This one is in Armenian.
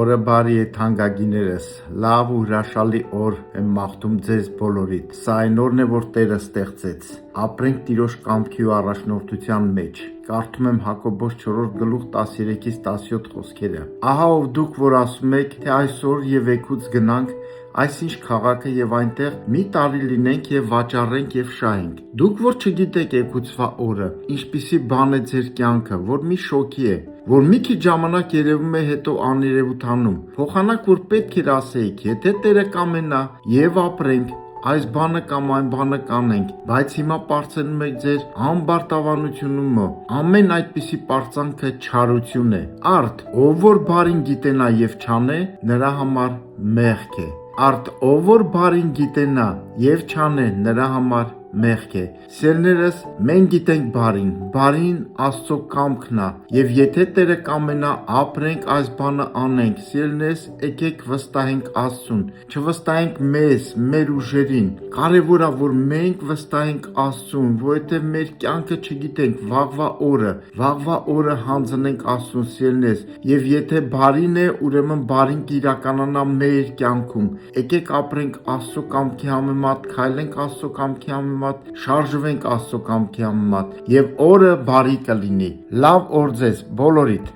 Օրը բարի է թանկագիներս, լավ ու հրաշալի օր եմ մաղթում ձեզ բոլորիդ, սա այն օրն է, որ Տերը ստեղծեց, ապրենք Տիրոջ կամքի ու առաջնորդության մեջ, կարդում եմ Հակոբոս 4 գլուխ 13-17 խոսքերը, ահա ով դուք, որ ասում եք, թե այսօր և էգուց գնանք, այսինչ քաղաքը և այնտեղ մի տարի լինենք և վաճառենք և շահենք, դուք որ չգիտեք էգուցվա օրը, ինչպիսի բան է ձեր կյանքը, որ մի շոգի է, որ մի քիչ ժամանակ երևում է հետո աներևութանում, փոխանակ որ պետք էր ասեիք, եթե Տերը կամենա և ապրենք, այս բանը կամ այն բանը կանենք, բայց հիմա պարծենում եք ձեր ամբարտավանությունը, ամեն այդպիսի պարծանքը չարություն է, արդ, ով որ բարին գիտենա և չանե, նրա համար մեղք է, արդ, ով որ բարին գիտենա և չանե, նրա համար մեղք է, սիրելիներս, մենք գիտենք բարին Աստծո կամքն է, և եթե Տերը կամենա ապրենք այս բանը անենք, սիրելիներս, եկեք վստահենք Աստծուն, չվստահենք մեզ, մեր ուժերին, կարևոր է, որ մենք վստահենք Աստծուն, որովհետև մեր կյանքը չգիտենք, վաղվա օրը հանձնենք Աստծուն, սիրելիներս, և եթե բարին է, ուրեմն բարին կիրականանա մեր կյանքում, եկեք ապրենք Աստծո կամքի համեմատ, քայլենք Աստծո կամքի համեմատ, շարժվենք Աստծո կամքի համեմատ, և օրը բարի կլինի, լավ օր ձեզ բոլորիդ։